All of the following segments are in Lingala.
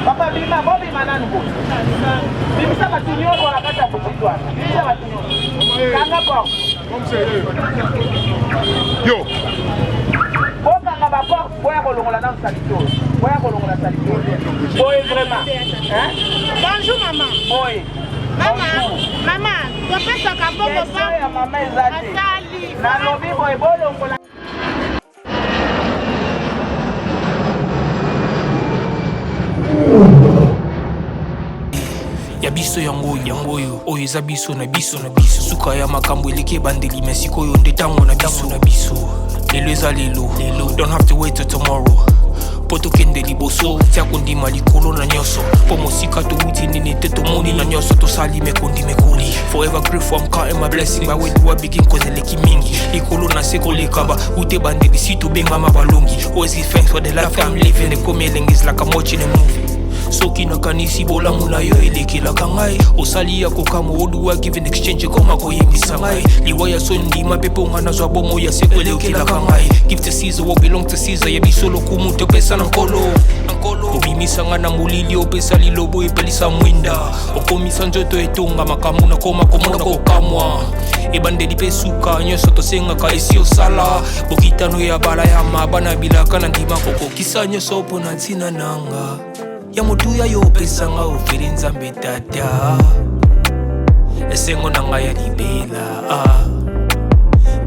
Papa bima bobi manani bo. Bimisa batunyo ko na kata bukitwa. Bimisa batunyo. Kanga ko. Yo. Boka nga ba ko boya ko longola na salito. Boya ko longola salito. Boy vraiment. Hein? Bonjour maman. Boy. Maman, tu fais ça quand bon papa. Maman ezali. Na lobi boy bolongola. Ya biso yango oyo eza biso na biso suka ya makambo eleki ebandeli me sikoyo nde ntango na biso lelo eza lelo don't have to wait till tomorrow po tokende liboso tia kondima likolo na nyonso po mosika towuti nini te tomoni na nyonso tosali mekoli forever grateful I'm counting my blessing but when do I begin cause eleki mingi likolo na se koleka ba ute bandeli si tobengama balongi always give thanks for the life I'm living ekomi elengis like I'm watching a movie soki nakanisi bolamu na yo elekelaka ngai osali ya kokamo oduwa give in exchange koma koyebisa ngai liwa ya so ndima pepe onga nazwa bomo ya seko elekelaka ngai give to Caesar what belong to Caesar yebiso lokumu topesa na nkolo obimisanga na molili opesa lilobo epelisa mwinda okomisa nzoto etonga makambo na koma komona kokamwa ebandeli pe suka nyonso tosengaka esi osala bokitano ya bala ya mabana bilaka na ndima kokokisa nyonso mpo na ntina nanga ya motuya yo pesanga oferi nzambe tata esengo na ngai ya libela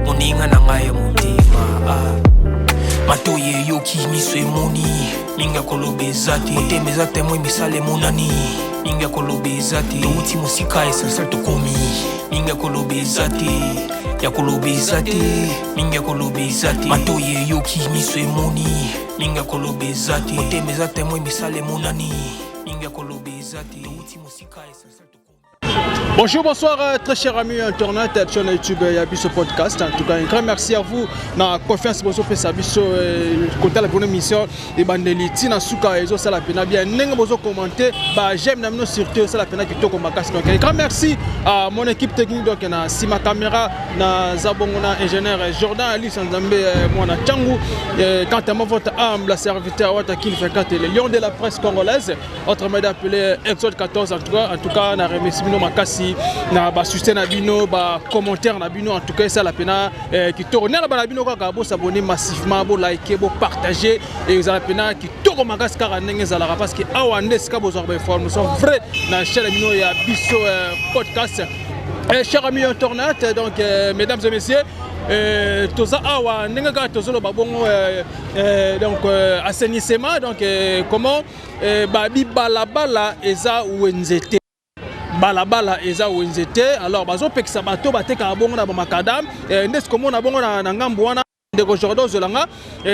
moninga na ngai ya motema matoye yoki miso emoni minga koloba eza te motema eza temoi misala emonani minga koloba eza te touti mosika esensel tokomi minga koloba eza te ya koloba eza te minga koloba eza te matoye yoki miso emoni minga koloba eza te motema eza temoi misala emonani minga koloba eza te touti mosika esensel tokomi. Bonjour, bonsoir, très chers amis internet, sur YouTube, il y a ce podcast. En tout cas, un grand merci à vous. Na confiance, bonjour, pour ça, côté la bonne émission. Et bandeli, tina suka, et ça la peine bien. N'engue bonjour commenter. Bah j'aime n'amener surtout ça la peine qui toque au macasse. Donc un grand merci à mon équipe technique donc na Sima Caméra, na Zabongona ingénieur Jordan Ali Sanzambe, moi na Tchangou. Quant à moi votre humble serviteur Watakil Fekat, le lion de la presse congolaise, autrement appelé Exode 14. En tout cas, na remercie nos makasi. Na ba soutien na bino ba commentaire na bino en tout cas ça la pena qui tourne na ba bino ka bo s'abonner massivement bo liker bo partager et vous la pena qui tourne magas car ndenge za la parce que awande ska bo zorbe information vrai na chaîne bino ya biso podcast chers amis internautes donc mesdames et messieurs toza awa ndenge ka tozolo babongo donc assainissement donc comment ba bi balabala eza wenzete balabala eza wenzete alors bazo pekisa bato bateka bongo na makadam ndesko mona bongo na ngambo wana ndeko Jordan Zolanga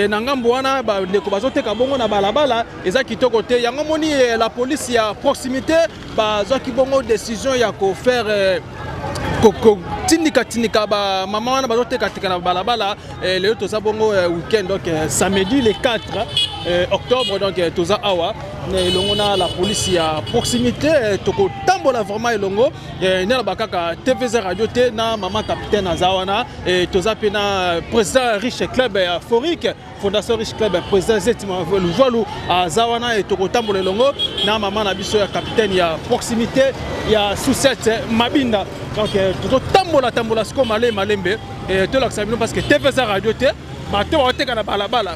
na ngambo wana ndeko bazo teka bongo na balabala eza kitoko te yango moni la police ya proximité bazo ki bongo décision ya ko faire tindika ba mama wana bazo teka na balabala le toza bongo week-end donc samedi le 4 octobre donc toza awa elongo na la police ya proximité toko tambola vraiment elongo na bakaka TVZ radio te na mama capitaine azawana toza pena président riche club euphorique fondation riche club président Zetima Louvalu azawana et toko tambola elongo na mama na biso ya capitaine ya proximité ya Soucette Mabinda donc tozo tambola siko malembe to la sabino parce que TVZ radio te bato oteka na balabala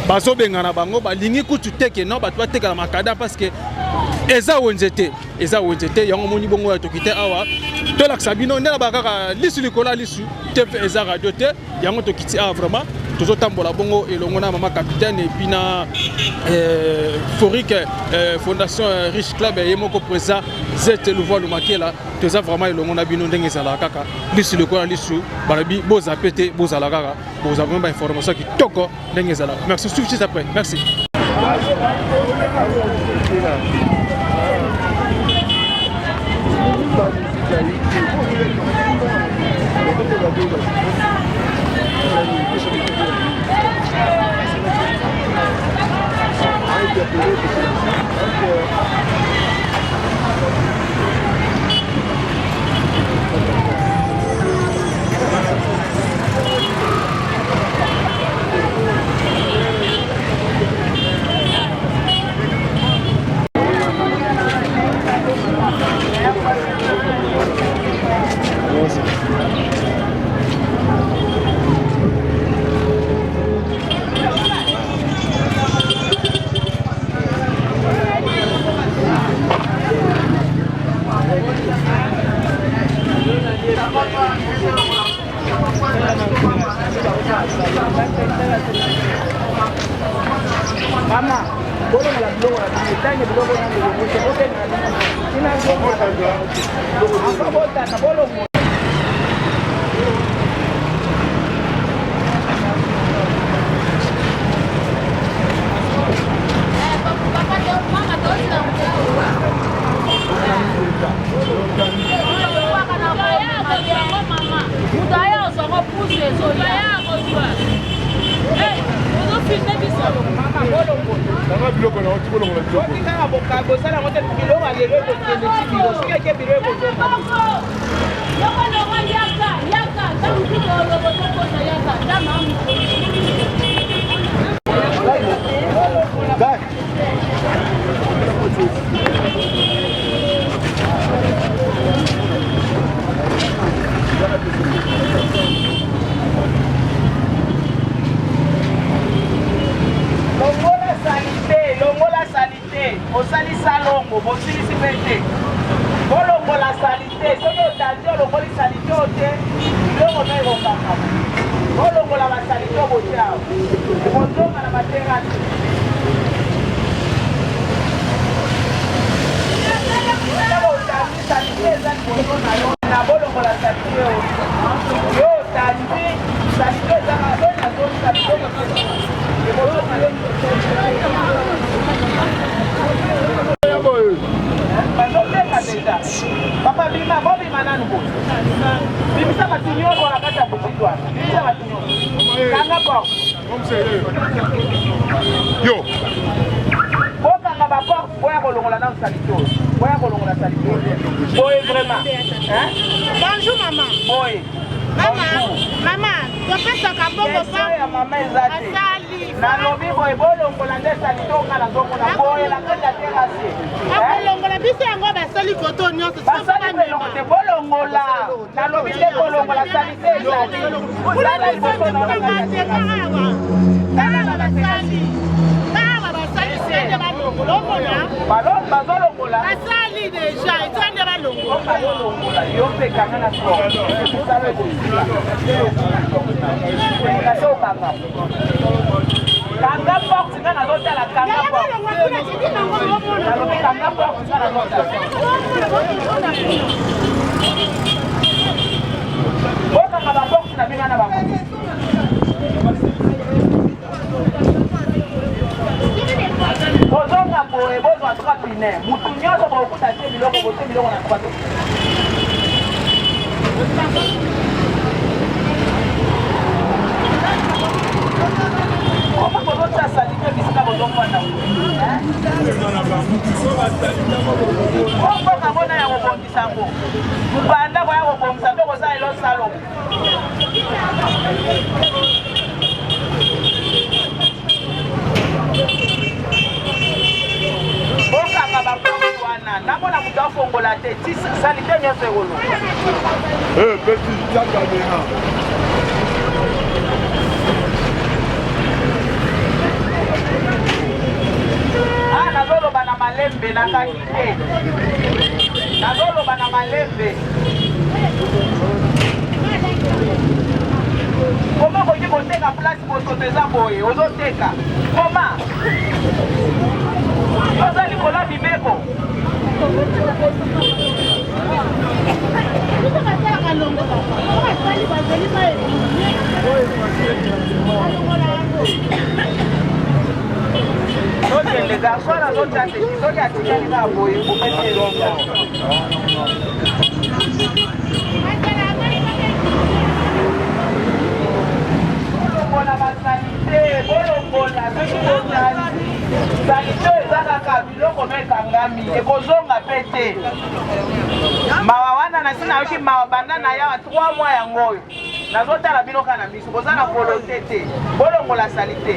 bazo bengana bango balingi kutu teke non bato bateka na makada parce que eza wenzete yango moni bongo ya tokite awa to laksa bino ndela bakaka lisu likola lisu te eza radio te yango tokiti awa vraiment tozo tambola bongo elongo na mama capitaine et puis na Forique fondation Riche Club et moko président zete louvo lumakela toza vraiment elongo na bino ndenge ezala kaka lisu likola lisu balabi boza pété boza la kaka boza vraiment ba information qui toko ndenge ezala. Merci tout de suite après. Merci. Mama, bolo la bloga la montaña bloga na mucho bote ina bota na bolo Papa bima bobi mananu bo. Bimisa batinyo ko la kata butitwa. Bimisa batinyo. Kanga bo. Yo. Boka ngaba bo boya ko longola na salito. Boya ko longola salito. Boy vraiment. Hein? Bonjour maman. Boy. Maman, tu fais ça comme bon papa. Maman ezati. Na lobi boy bolo ngolande salito ngala zongo na boy la kata terrasse. Bolongola biso yango basali koto nyonso. Basali belongote bolongola. Na lobi te bolongola salite ezali. Usala liboso na basali. Kala basali. Kala basali sende balongola. Balon bazolongola. Basali deja, etende balongola. Balongola. Yo pe kanga na so. Usala liboso. Kaso kanga. Kanga box ngana zota la kanga box. Kanga box ngana zota. Boka ngaba box na bingana bango. Bozonga boe bozo atoka pine. Mutu nyoso bokuta te biloko bote biloko na kwato. Comment vous avez salité bisika bozomba na vous? Pourquoi kabona ya kobongisa ngo? Mbanda kwa ya kobongisa to koza elo salo. Boka ngaba wana namona mutu afongola te salité nyonso ekolo. Petit, la caméra. nazoloba na malembe nakangi te. Nazoloba na malembe. Comment vous dites que la place pour sauter ça boye, aux autres cas. Comment? Vous allez coller Bibeko. Donc les garçons dans l'autre côté, ils sont qui attirent les gars boye pour mettre les gens. Bona basanité, bolongola, sanité ezalaka biloko mekangami ekozonga pe te. Mawa wana na sina yoki mawa banda na yawa 3 mois yango oyo nazotala bino kana miso boza na volonté te bolongola sanité.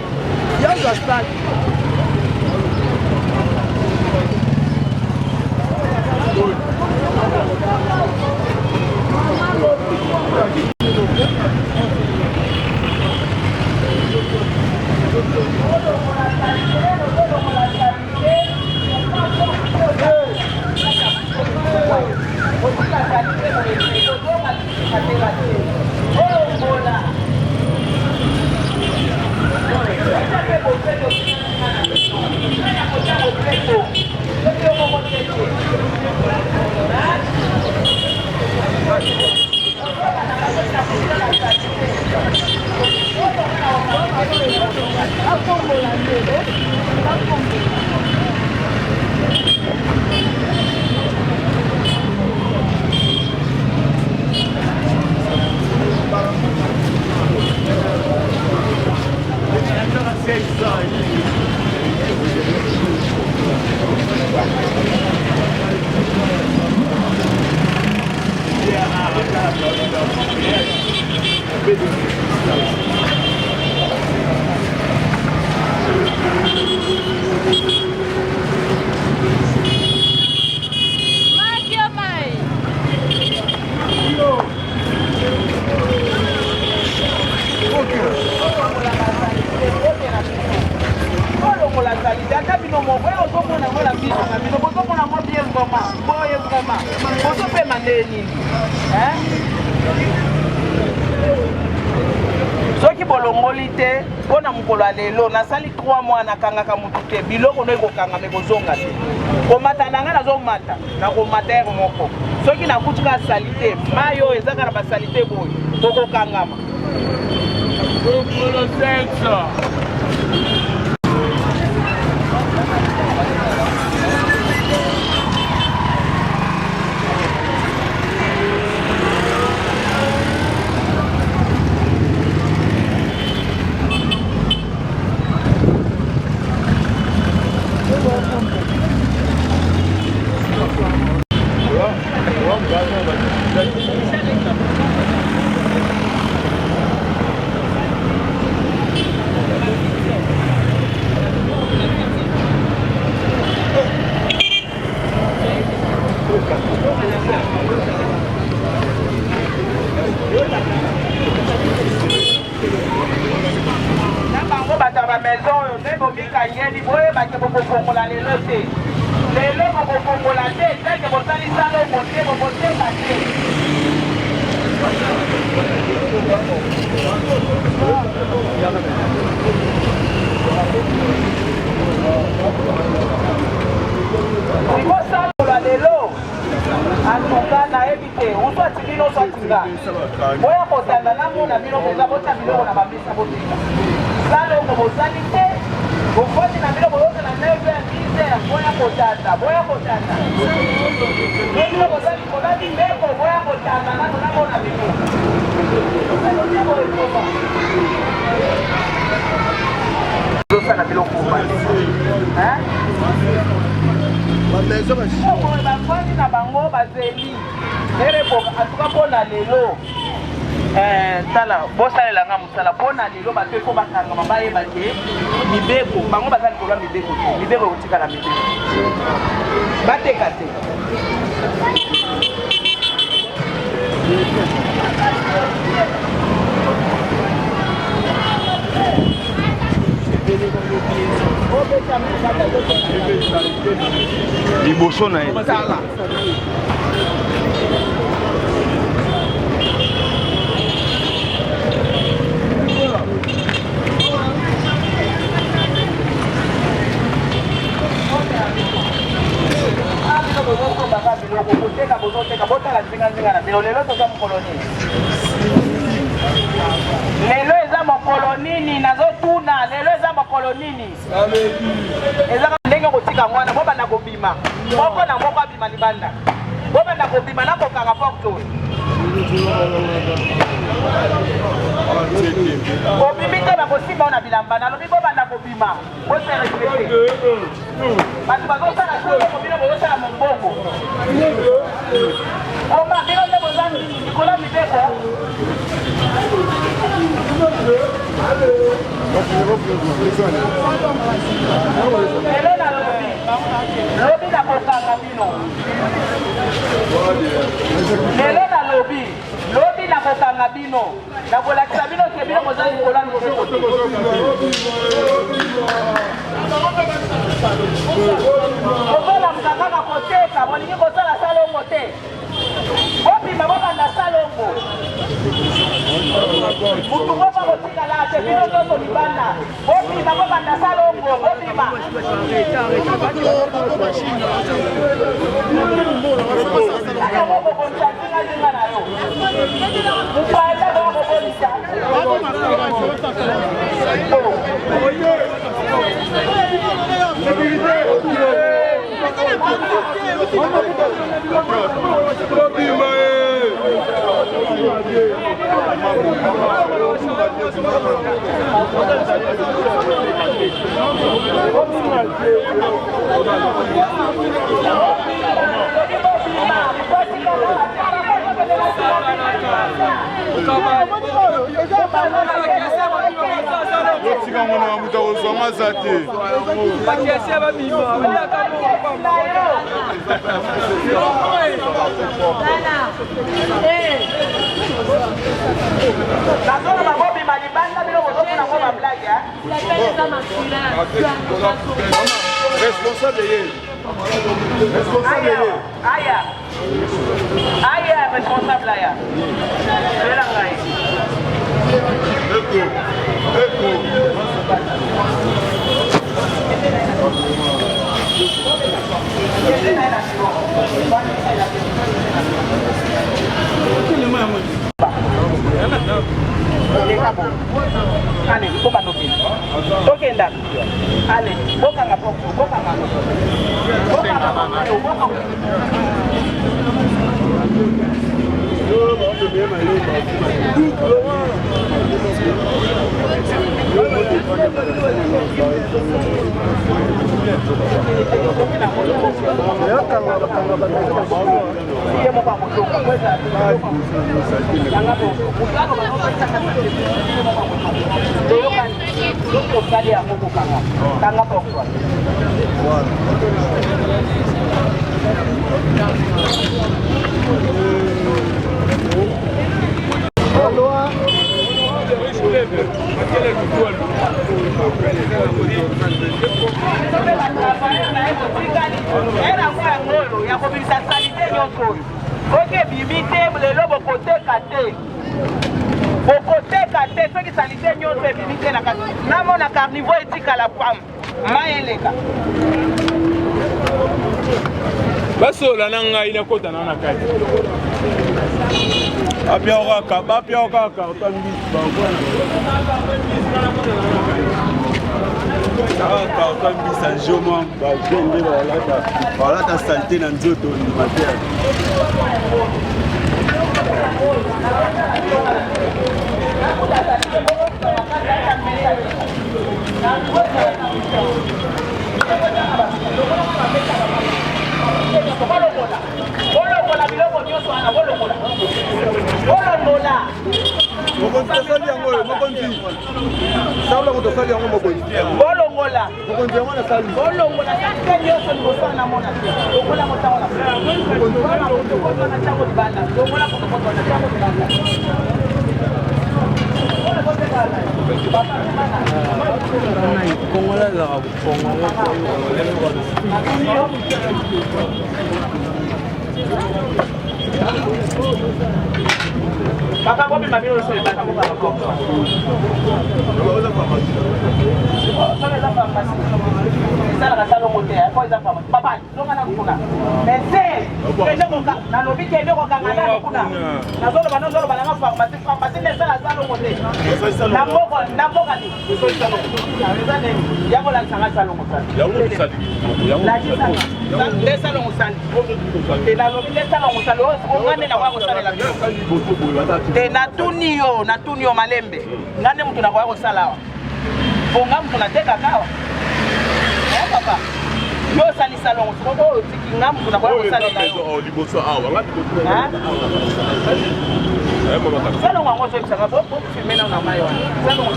Soki bolongoli te pona mukolo lelo nasali 3 mois nakangaka mutu te biloko no ekokanga mekozonga te komata nanga nazomata na komata ere moko soki nakutuka salite mayo ezaka na basalite boye kokokangama kokolo sensa. Boya kotanda na mona bino koza bota biloko na babisa botika. Salo ko bosanite, bofoti na bino boyoka na 9h10 boya kotanda, boya kotanda. Bino bozali koladi meko boya kotanda na mona bino. Salo nyako ekoma. Dosa na biloko mbali. Bamezo basi. Bafani na bango bazeli. Ereboka atuka pona lelo tala bosalela nga musala pona lelo bato eko bakanga mabaye bake mibeko bango bazali kolwa mibeko te mibeko kotikala mibeko bateka te liboso na ye lelo eza mokolo nini nazotuna lelo eza mokolo nini ezaka ndenge kotika mwana bobanda kobima moko na moko abima libanda bobanda kobima nakokanga porte obimi te bakosimba na bilamba nalobi bobanda kobima boserespecte bato bazosala soko bino bozosala mombongo oma bino nde boza likolo mibeko lelo nalobi nakokanga bino lelo nalobi nakokanga bino nakolakisa bino ke bino boza likolo mibeko ozolamuka kaka koteka bolingi kosala salongo te bopima bobanda salongo mutu moko kotikala te bino nyonso libanda bopima bobanda salongo bopima aka mokobolisa zingazinga na yo mutu aezaka mokobolisa otika mwana wa mutu akozwa maza te nazolo bakobima libanda bino bozokona ngo bablage responsable ye aya responsable aya ela ngai allez, boka nopini. Tokenda. Allez, boka nga poko, boka nga. Boka nga poko, boka nga. basola na ngai nakota na kati bapia okaka otambisa joma bagende balata salite na nzoto limatere Bolomola biloko nyonso wana bolomola. Bolomola. mokonzi tosali yango mokonzi sabula ko tosali yango mokonzi bolongola mokonzi yango na sali bolongola sakite nyonso liboso na mona lokola motango na kotokoto na tango libanda lokola kotokoto na tango libanda Papa, comment m'a mis au sol? Papa, comment m'a papa, non, mais c'est na lobi ke ndeko kangana kuna na zolo bana zolo bana pharmacie ne sala salo mote na mboka ni so salo ya bola sanga salo motali ya bola sali la sala le salo motali te na lobi le salo motali o ngane na kwa sala la te na tunio malembe ngane mtu na kwa sala wa bonga mtu na teka kawa papa yo sali salon ko tiki ngam kuna kwa sali la yo liboso awa ngati ko salon wango so tsaka bo filmer na mayo salon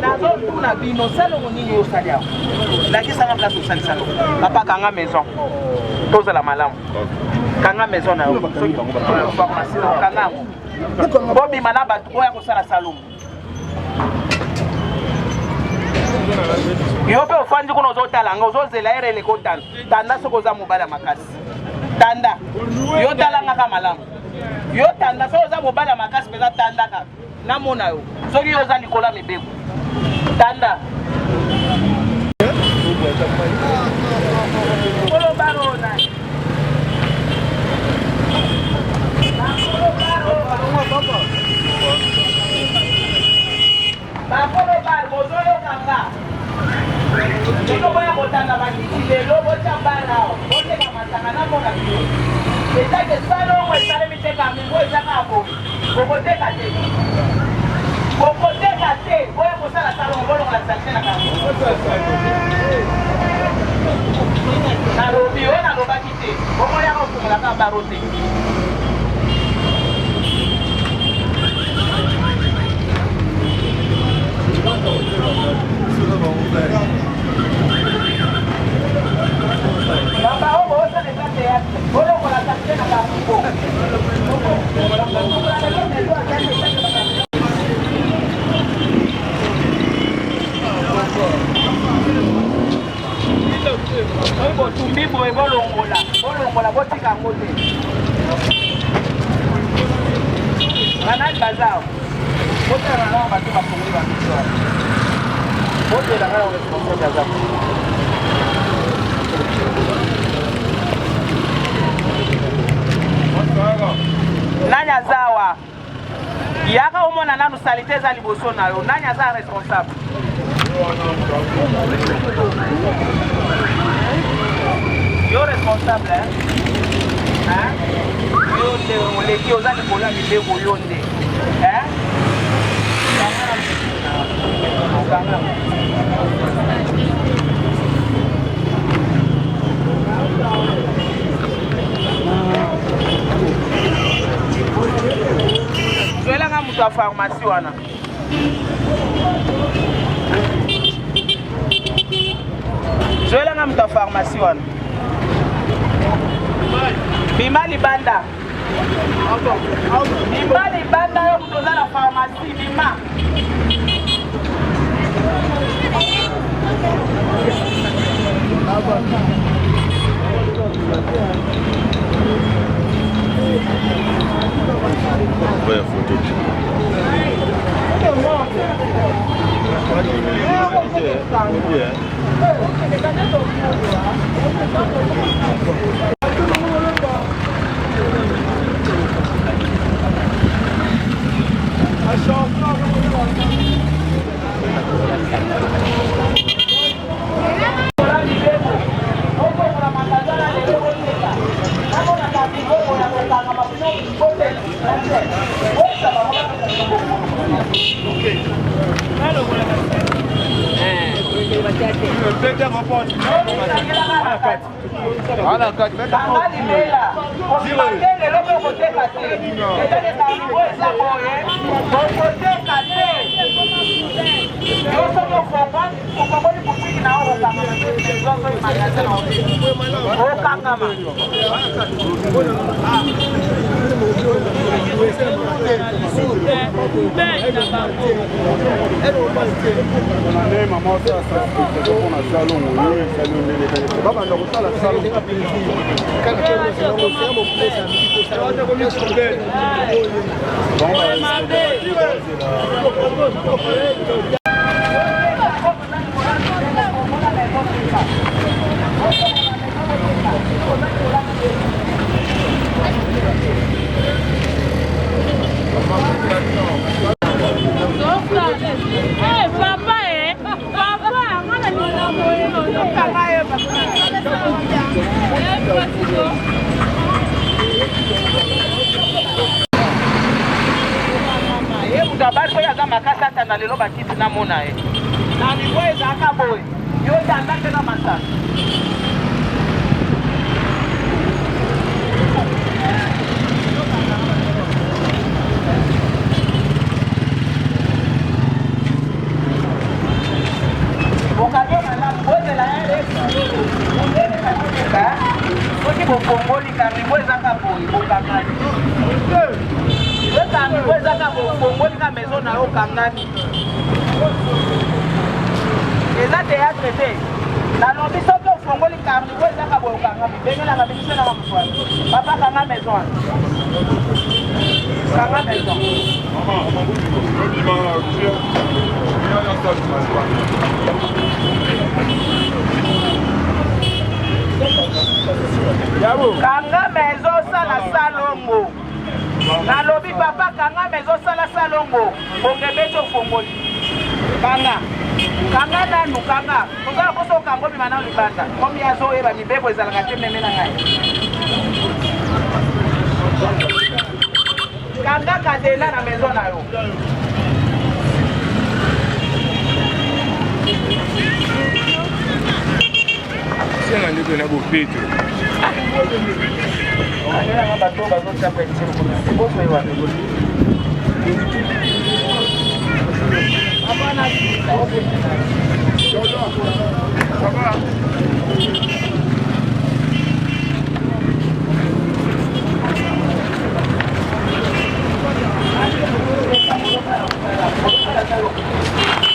na zo tuna bino salon nini yo sali awa la ki sanga place sali salon papa kanga maison toza la malamu kanga maison na yo pharmacie kanga bobi manaba ko ya ko sala salon yo pe ofandi kuna ozotalanga ozozela erele ko tanda soko za mobala makasi tanda yo talanga ka malamu yo tanda soko za mobala makasi peza tanda ka namona yo soki yo za likola mibeko tanda kolo barona bakolo bar bozoyo kanga kino boya botanga bakiti lelo botambala boteka matanga na mona biyo etake salo mo esale miteka mingo ezaka abo bokoteka te boya kosala salo ngolo la salsena ka na lobi ona lobaki te bomoya ko fungola ka barote tumbibo bolongola botika ngote banani bazao botala na bato bakongoli babiso botela ngala responsable azako nani azawa yaka omona nanu salite za liboso na yo nani aza responsable yo responsable hein yo nde oleki oza likola mibeko yo nde hein zoelanga mutu ya pharmacie wana zoelanga mutu ya pharmacie wana bima libanda yo mutu oza na pharmacie bima Vai foto. Oh, Bato ya za makasa tana lelo bakiti na mona e. Na ni boy za ka boy. Yo ya ndake na masa. Bokage na boy la ere. Oti bokongoli ka ni boy za ka boy bokangani. Eka ni boy za ka bokongoli ka maison na yo kangani. Eza théâtre te. Na lobi soki ofongoli ka ni boy za ka boy kangani. Bengela ka biso na mfwa. Papa kanga maison. Kanga maison. Kanga maison sala salongo. Na lobi papa kanga maison sala salongo. Bongebeto fongoli. Kanga. Kanga nanu kanga. Tozala koso kango bimana libanda. Komi azo eba mibebo ezalaka te meme na ngai. Kanga kadena na maison na yo. Sena ndiko na bopeto. Ana ngaba to bazo chapa tselo kuna. Boso yewa. Hapana. Baba.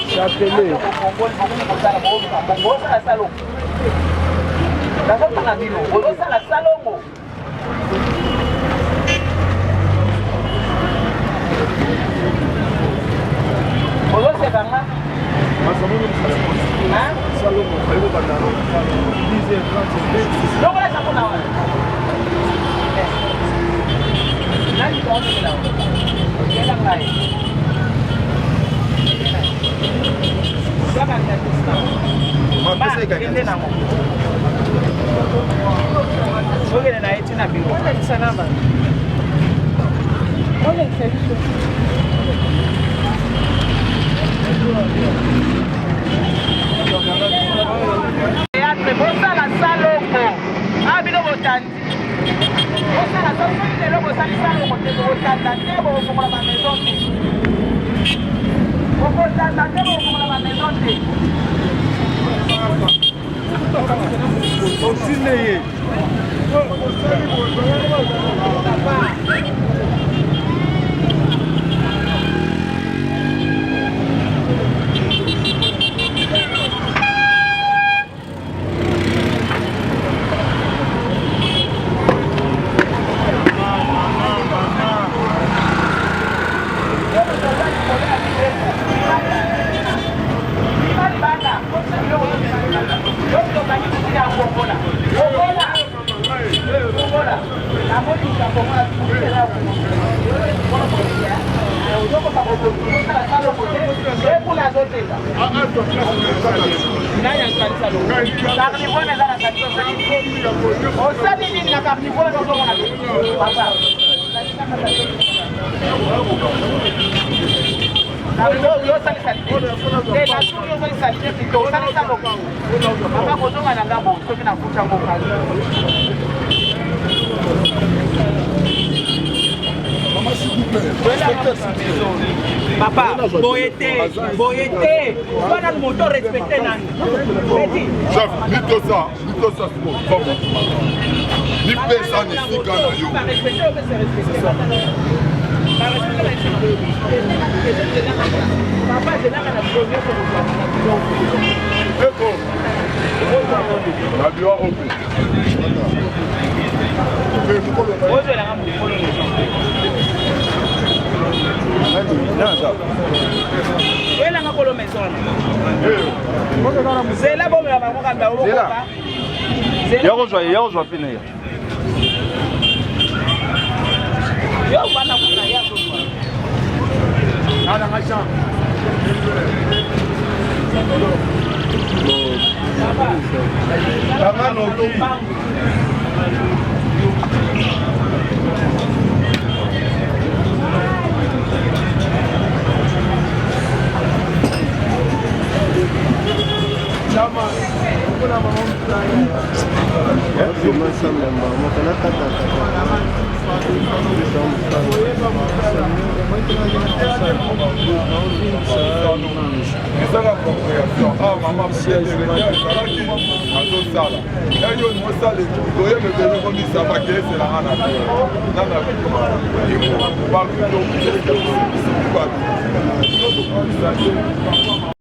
Chapelé. Papa, boyete, voilà le moteur respecté. Chef, dites ça. tout ça c'est bon. Ni personne ici quand on yo.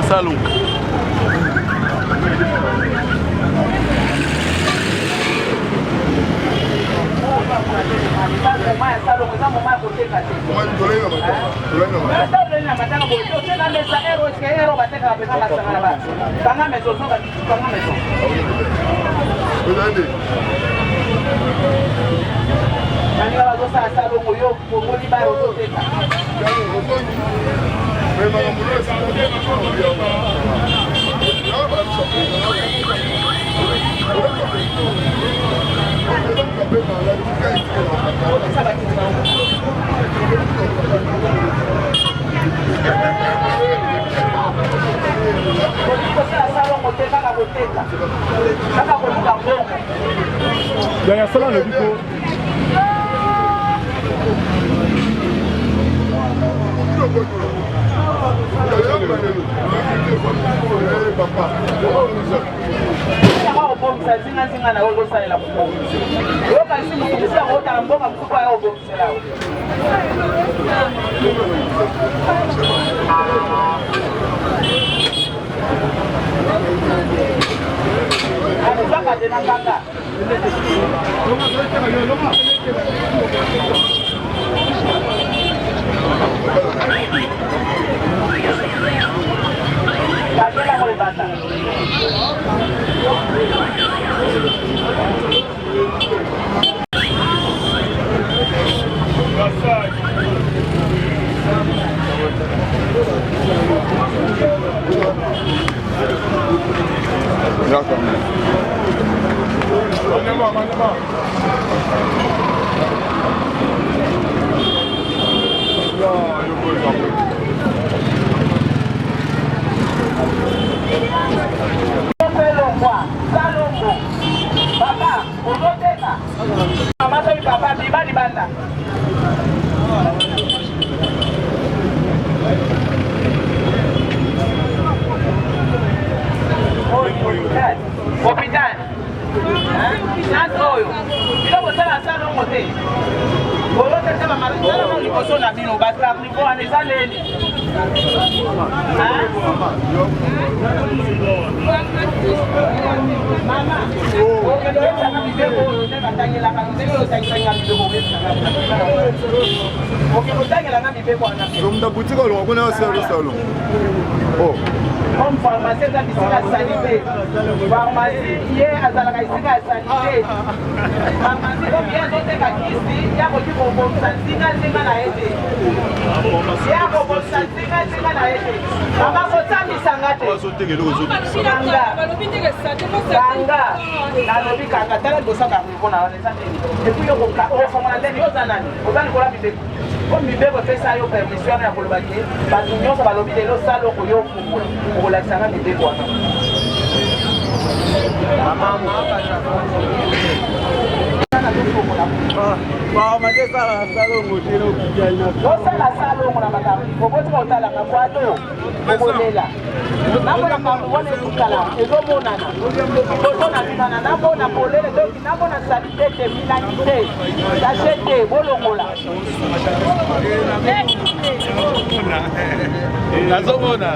Salon. Derrière cela, le bico. Comme pharmacien dans la sanité, pharmacie hier à la sanité, pharmacie comme hier d'autres ici, il y a beaucoup de bon santinga singa na été. Il y a beaucoup de santinga singa na été. Maman kota misangate. Sanga. Sanga. Na lobi kanga tala dosa ka kona na santé. Et puis yo ka o fona ndeni yo zanani. Ozali kola bibeko. Comme bibeko pesa yo permission ya kolobaki, ba nyonso ba lobi lelo salo ko yo fumu. La sana ni beko wana. Wa magesa la salongo tino kijana. Kosa la salongo na makao. Kokoto kotala na kwato. Kokolela. Namona kamubone kukala ezomonana bozona binana namona polele doki namona salitete milanite sachete bolongola nazomona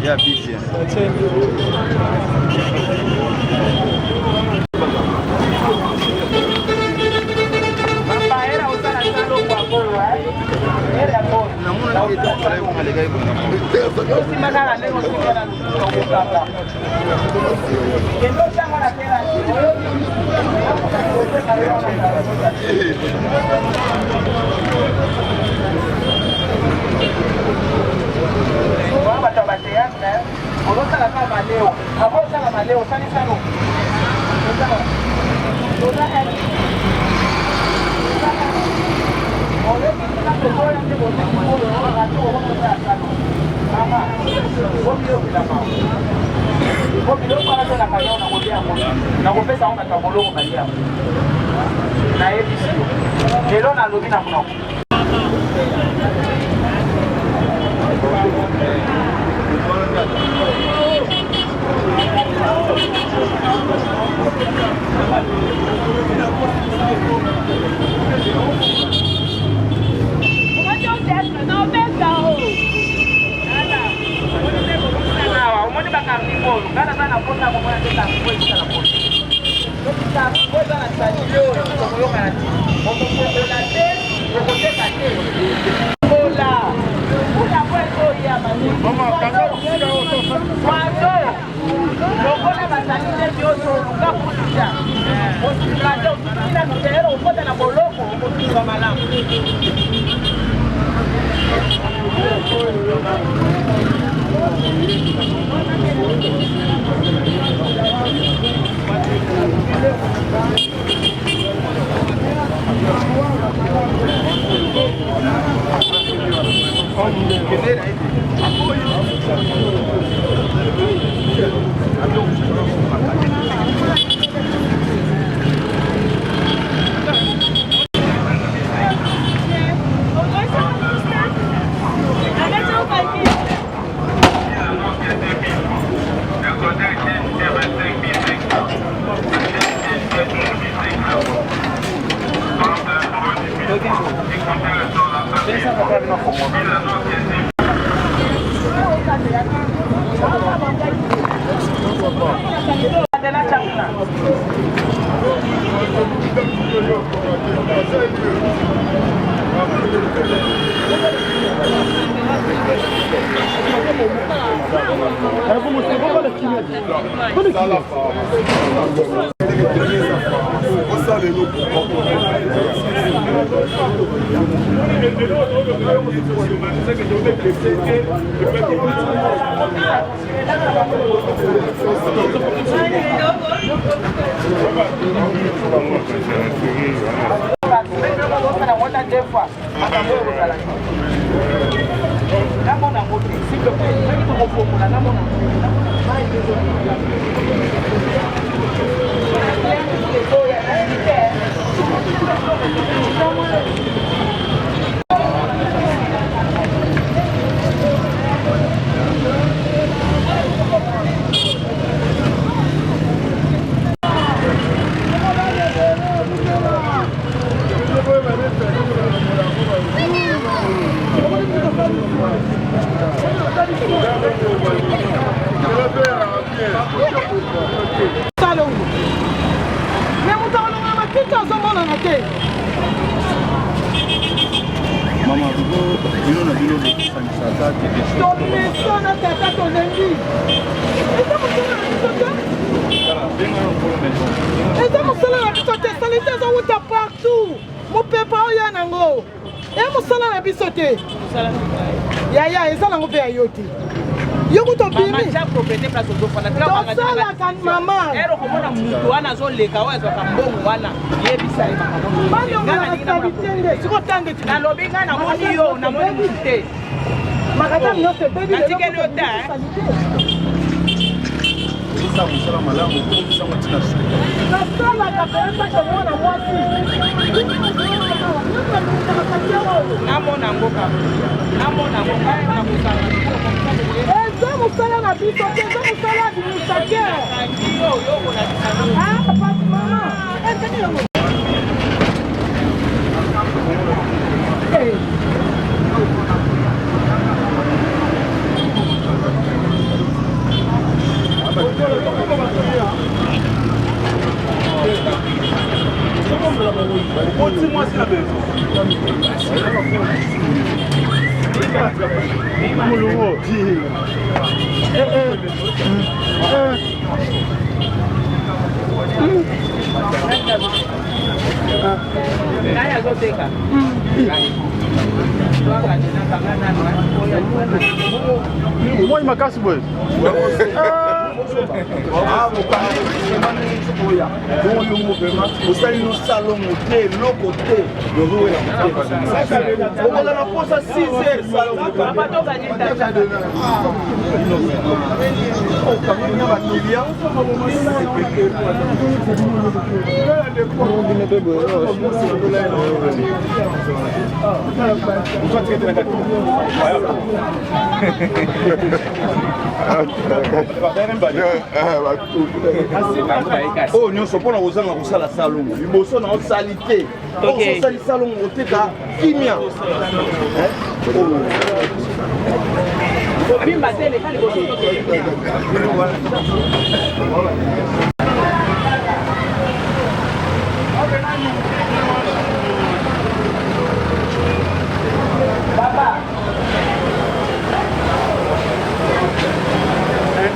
Yeah, busy. eza mosala na biso te salite ezowuta partout mopepa oyo ya nango eya mosala na biso te yaya eza nango mpe ya yo te yo kutosalaka mama komona mutu wana azoleka oyo azwaka mbongo wana yebisa ye banongonasalite sikotange ti nalobi ngai namoni yo namoni mutu te makata nyonso ebebi natikeli yo te nasalaka peyesaka mwana mwasi namona ngoka namona ngoka eza mosala na biso te eza mosala administrateur Dis-moi si la maison. Moi, il m'a cassé, boy. osali no salon te eloko te okoza na posa 6 heures salon oyo nyonso mpona kozanga kosala salongo liboso na osali te osali salongo oteka kimia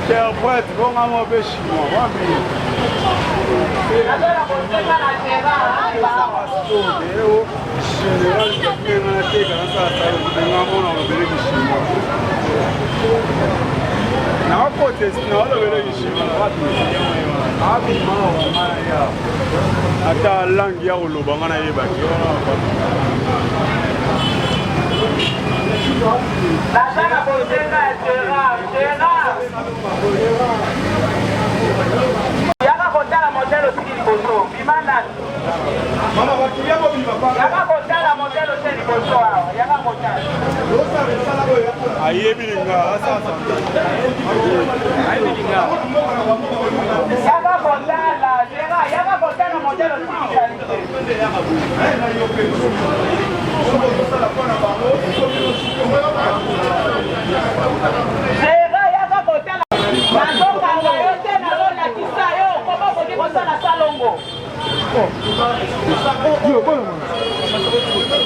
Interprète, bon à mon péché, moi, ata langi ya koloba nga nayebaki yaka kotala modele osili liboso bimana yaka kotala modele osili liboso awa yaka kotala ayebi linga asasa yaka kotala yaka kotala modele osili Sera yaka kotala nazokanga yo te nazolakisa yo koma koki kosala salongo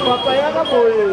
papa yaka boye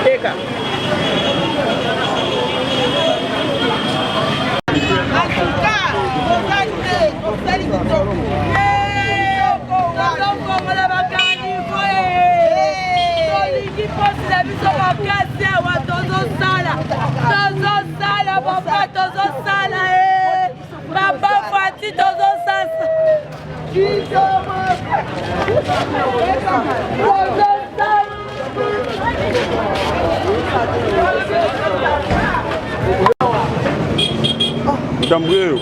Teka. Cambrier.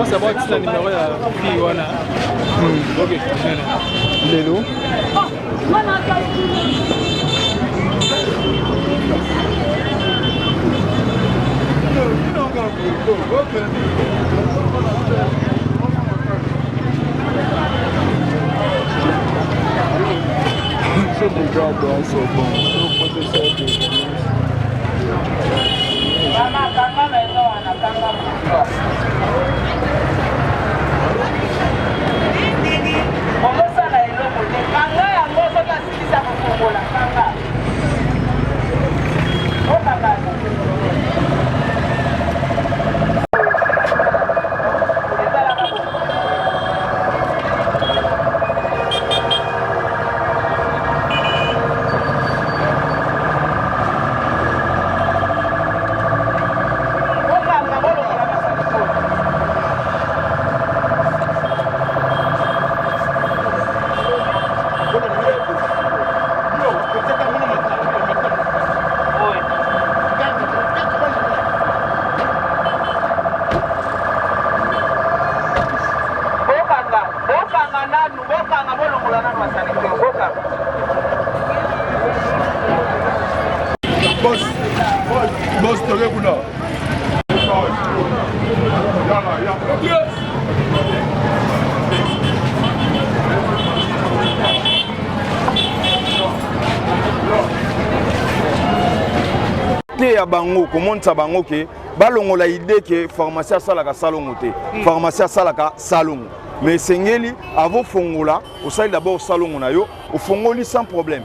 Ça va être le numéro de fille. Ok. Lélo. Boss, toge kuna. Ya bango komonisa bango ke balongola idée ke pharmacie asalaka salongo te pharmacie asalaka salongo mais sengeli avo fongola osali d'abord salongo na yo ofongoli sans problème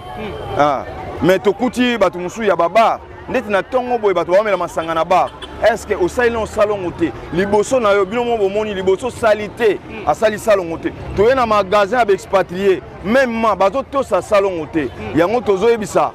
mais tokuti bato musu ya baba ndeti na tongo boye bato bamela masanga na bar est-ce que osali no salongo te liboso na yo bino mo bomoni liboso salité asali salongo te toye na magasin avec expatrié même bato to sa salongo te yango tozo yebisa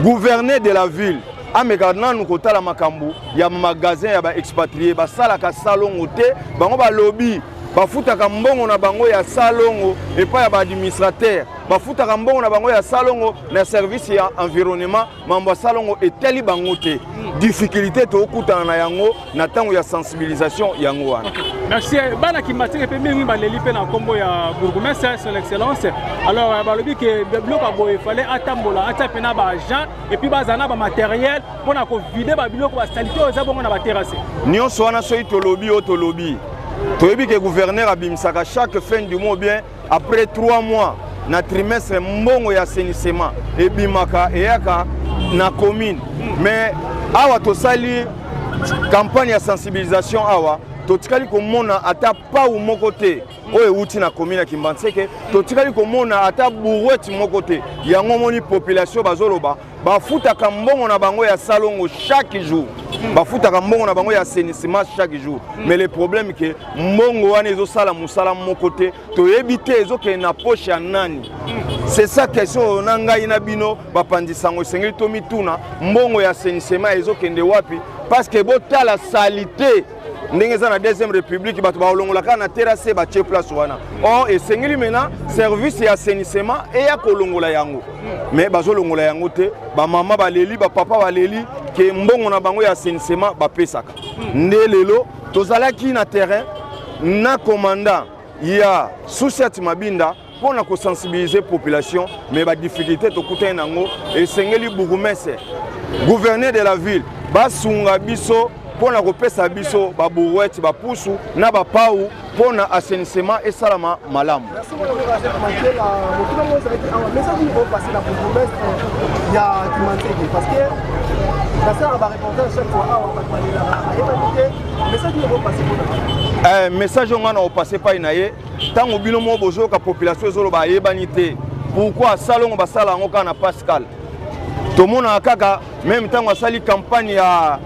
gouverneur de la ville ameka nanu kotala makambo ya magasin ya ba expatrié basalaka salongo te bango ba lobby bafutaka mbongo na bango ya salongo epa ya ba administrateur bafutaka mbongo na bango ya salongo na service ya environnement mambo ya salongo eteli bango te difficulté to okutana na yango na tango ya sensibilisation yango wana. Merci. Bana Kimatike pe mingi baleli pe na kombo ya bourgmestre son excellence. Alors balobi ke biloko boye il fallait atambola atapena ba agent et puis bazana ba matériel pona ko vider ba biloko ba salité oza bongo na ba terrasse. Nyonso wana soyi to lobby o to lobby. Toyebi ke gouverneur abimisaka chaque fin du mois bien après 3 mois na trimestre mbongo ya assainissement ebimaka eyaka na commune. Mais awa tosali campagne ya sensibilisation awa totikali komona ata pa u moko te oyo euti na commune ya Kimbanseke totikali komona ata burueti moko te yango moni population bazoloba bafutaka mbongo na bango ya salongo chaque jour bafutaka mbongo na bango ya assainissement chaque jour mais le problème que mbongo wana ezosala musala moko te toyebi te ezokende na poche ya nani. C'est ça question na ngai na bino bapandisango esengeli tomituna mbongo ya assainissement ezokende wapi parce que botala salité ndenge za na deuxième république bato ba olongolaka na terrasse ba tie place wana or esengeli mena service ya assainissement et ya kolongola yango mais bazo longola yango te ba mama baleli ba papa baleli ke mbongo na bango ya assainissement ba pesaka nde lelo tozalaki na terrain na commandant ya Souciat Mabinda pour na sensibiliser population mais ba difficulté to kuta nango esengeli bourgmestre gouverneur de la ville basunga biso pour na kopesa biso ba bourouette ba pusu na ba pau pour na assainissement et salama malamu. Merci pour le passer la bourgmestre il y a parce que la sœur va répondre à chaque fois message on a passé pas inaye tant au binomo bozo ka population zolo ba yebanité pourquoi salon ba sala ngoka na Pascal to mona kaka même temps asali campagne ya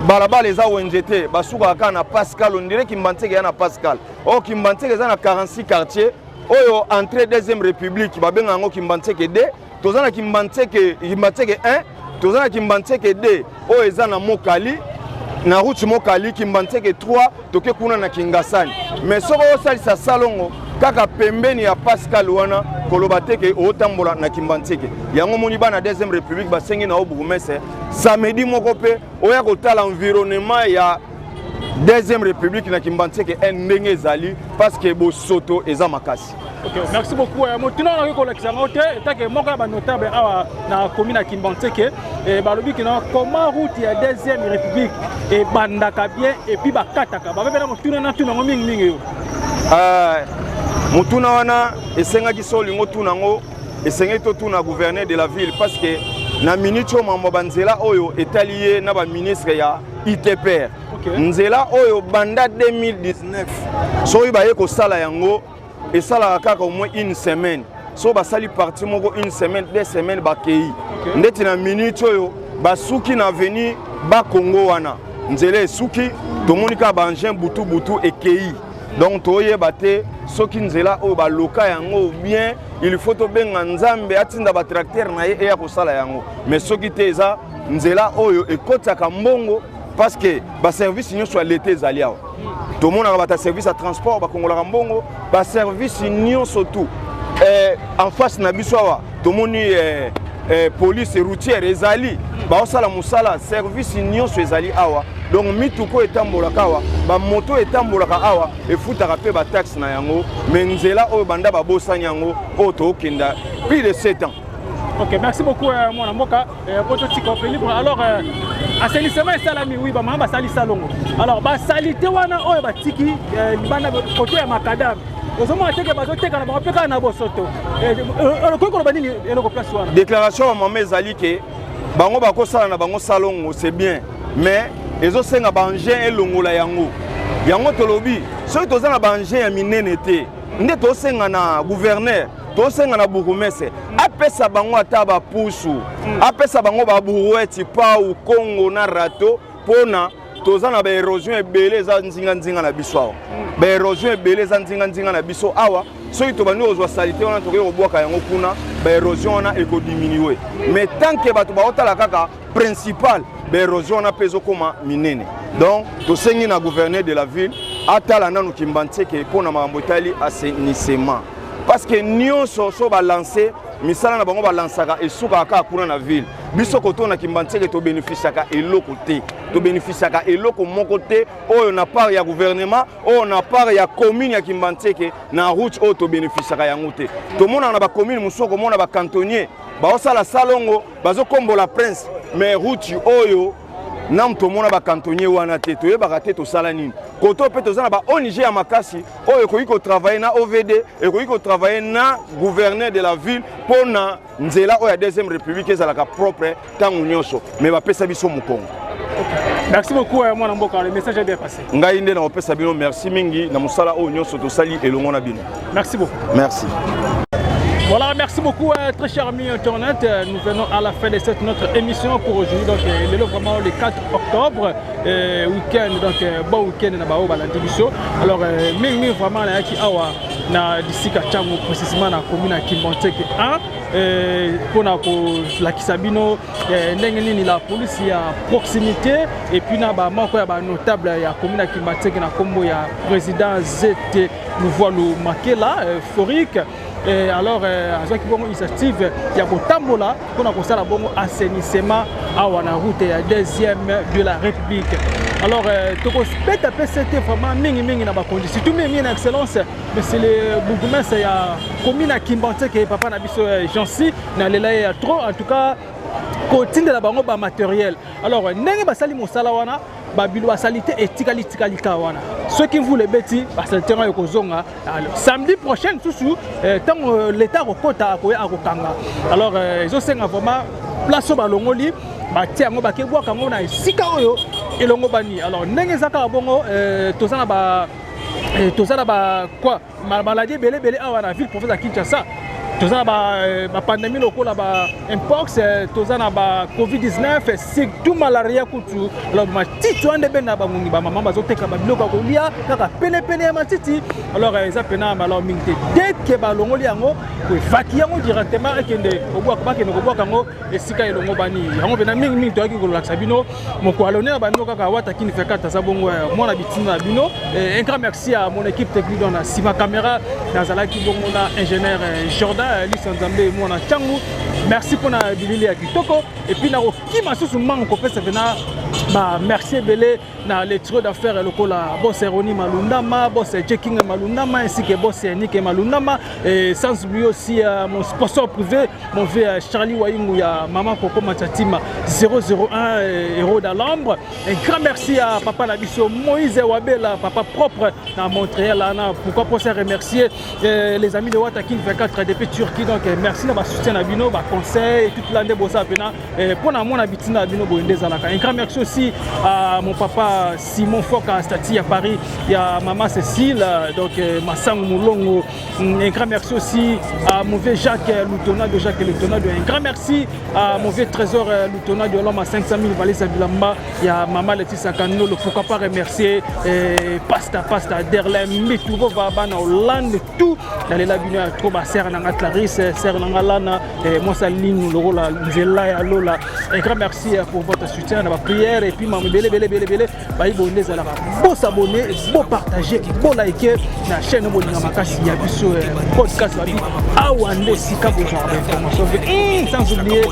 balabala eza ONGT basuka kaka na Pascal on dirait Kimbanteke na Pascal o Kimbanteke za na 46 quartiers oyo entrée deuxième république babenga ngo Kimbanteke D tozana Kimbanteke 1 tozana Kimbanteke D oyo eza na Mokali na route Mokali Kimbanteke 3 toke kuna na Kingasani mais soko osalisa salongo kaka pembeni ya Pascal wana koloba teke otambola na Kimbanteke yango moni bana deuxième république basengi na bourgmestre samedi moko pe oya kotala environnement ya deuxième république na Kimbanteke ndenge ezali parce que bosoto eza makasi. Ok, merci beaucoup. Maintenant, on a vu que les notable na commune à Kimbanteke et balobi que comment route ya deuxième république et bandaka bien et puis bakataka ba bena mutuna na tuna mingi mingi mutuna wana esenga kisoli ngotuna ngo esenga to tuna gouverneur de la ville parce que na minute mambo banzela oyo etalié na ba ministre ya ITPR nzela oyo banda 2019 so ibaye ko sala yango et ça la kaka au moins une semaine so basali parti moko une semaine 2 semaines bakei ndeti na minute oyo basuki na veni ba Congo wana nzele suki tomonika ba engin butu butu ekei donc toye baté soki nzela oyo ba loka yango bien il faut to benga nzambe atinda ba tracteur na ye ya ko sala yango mais soki teza nzela oyo ekotaka mbongo parce que ba service nyo soit l'été ezaliao tout le monde a un service à transport, un service surtout en face de tout le monde police routière, ezali, musala service ezali awa. Donc mituko etambolaka awa, ba moto etambolaka awa, et futaka pe ba taxe na yango, mais nzela oyo banda ba bosa nyango oto kenda plus de 7 ans. Ok, merci beaucoup mon amoka alors assainissement salami oui ba mamba sali salongo alors ba salité wana oyo ba tiki bana côté ya makadam ozomo ateke bazo teka na ba peka na bosoto ko ba nini eloko place wana déclaration mama ezali ke bango bako sala na bango salongo c'est bien mais ezo senga ba engin elongola yango tolobi soki toza na ba engin ya minene te nde to senga na gouverneur to senga na bourgmestre apesa bango ata ba pusu apesa bango ba bourouette pa ou Congo na rato pona toza na ba érosion ebele za nzinga na biso awa ba érosion ebele za nzinga na biso awa soki to bani ozwa salité wana toke obwaka yango kuna ba érosion wana eko diminuer mais tant que bato ba otala kaka principal ba érosion na peso koma minene donc to sengi na gouverneur de la ville atala nanu Kimbanteke pona mambo etali assainissement parce que nyonso so ba lancer misala na bango ba lansaka esuka aka kuna na ville biso koto na Kimbanteke to bénéficiaka eloko te to bénéficiaka eloko moko te oyo na part ya gouvernement oyo na part ya commune ya Kimbanteke na route oyo to bénéficiaka yango te to mona na ba commune musoko mona ba cantonnier ba osala salongo bazo kombola prince mais route oyo nam to mona ba cantonnier wana te to yebaka te to sala nini koto pe to zana ba ONG ya makasi oyo ko iko travailler na OVD et ko iko travailler na gouverneur de la ville pour na nzela oyo ya deuxième république ezalaka propre tangu nyonso mais ba pesa biso mukongo. Merci beaucoup mon amboka, le message est bien passé. Ngai nde na pesa bino merci mingi na musala oyo nyonso to sali elongo na bino. Merci beaucoup. Merci. Voilà, merci beaucoup, très chers amis Internet. Nous venons à la fin de cette notre émission pour aujourd'hui. Donc, il est vraiment le 4 octobre, week-end. Donc, bon week-end dans la division. Alors, mais vraiment, là, qui a d'ici Kachango, précisément dans la commune à Kimbanteke 1. Pour la Kisabino, la police il y a proximité et puis na ba moko ya ba notable ya commune à Kimbanteke na kombo ya président ZT nous voit le Makela euphorique. Alors, à ce qui est initiative, il y a Botambola, qu'on a constaté la bonne assainissement à la route deuxième de la République. Alors, tu peux c'était vraiment mingi na ba condition. Tout même une excellence, mais c'est le bourgmestre ya commune à Kimbanteke et papa na biso Jansi na lela ya trop en tout cas continue la bango ba matériel. Alors, ndenge ba sali mosala wana babilo basalité et tikali kawana. Ceux qui voulaient bêtis, parce que le terrain est kozonga. Samedi prochain, tout tant l'État rekota akoya akokanga. Alors ils ont vraiment place au balongoli, batia ngo bakebwa kango na sika oyo elongo bani. Alors ndenge zaka bongo tozana ba quoi maladie belé awa na ville province à Kinshasa. Tozana ba pandémie lokola ba mpox, tozana ba Covid-19, surtout malaria kutu. Alors ma titi ande bena ba mungi ba maman bazoteka ba biloko kolia kaka pene ya matiti. Alors eza pena alors mingte dès que ba longoli yango ko évacuer yango directement ekende obwa ba kende obwa kango esika elongo bani. Yango bena mingi to aki ko laksa bino moko alonner ba bino kaka wata kini fekata sa bongo moi na bitina bino. Un grand merci à mon équipe technique dans la Sima caméra nazala ki bongo na ingénieur Jordan Lissanzambe mona changu. Merci pour la bilili ya kitoko et puis na okima susu mango pesa vena ba merci belé na les trop d'affaires lokola boss Eroni Malundama, boss Checking Malundama ainsi que boss Nick Malundama et sans oublier aussi mon sponsor privé mon vieux Charlie Wayungu ya maman Coco Machatima 001 héros d'Alambre. Un grand merci à papa Nabiso Moïse Wabela papa propre dans Montréal là pourquoi pour ça remercier les amis de Watakin 24 depuis Turquie donc merci na ba soutien à bino ba conseil et toute l'année bossa pena pour na mon habitina bino boende zalaka. Un grand merci aussi à mon papa Simon Foka Stati à Paris, il y a maman Cécile donc Massang Moulongo. Un grand merci aussi à mon vieux Jacques Loutona de un grand merci à mon vieux Trésor Loutona de l'homme à 500 000 valets à Bilamba. Il y a maman Laetitia Kano, le pourquoi pas remercier Pasta Derlem Mitouvo Vabana Hollande tout dans les labinets trop bas serre na Clarisse serre na Lana moi Saline le rôle Nzela ya Lola. Un grand merci pour votre soutien dans ma prière et puis maman belé ba ibonde zalaka beau s'abonner beau partager beau liker na chaîne Molinga Makasi ya biso podcast babi awande sika besoin d'information sans oublier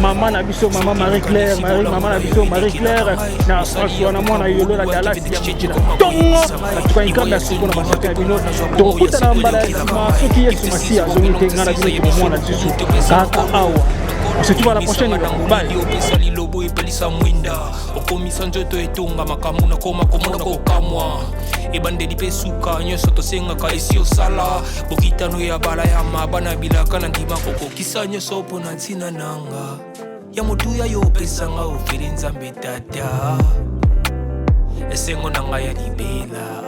maman na biso maman Marie-Claire maman na biso Marie-Claire na François na mwana yolo la Dallas ya mutila tongo na kwa inka merci pour na basaka ya bino to kutana mbala ma soki yesu masia zonite ngana bino mwana tisu kaka awa on se retrouve à la prochaine. Bye. Okomisa njoto etonga makamu na koma komona ko kamwa ebandeli pesuka nyoso tosengaka esi osala bokitano ya bala ya mabana bilaka na ndima kokokisa nyoso pona ntina nanga ya motuya yo pesanga ofeli nzambe tata esengo nanga ya libela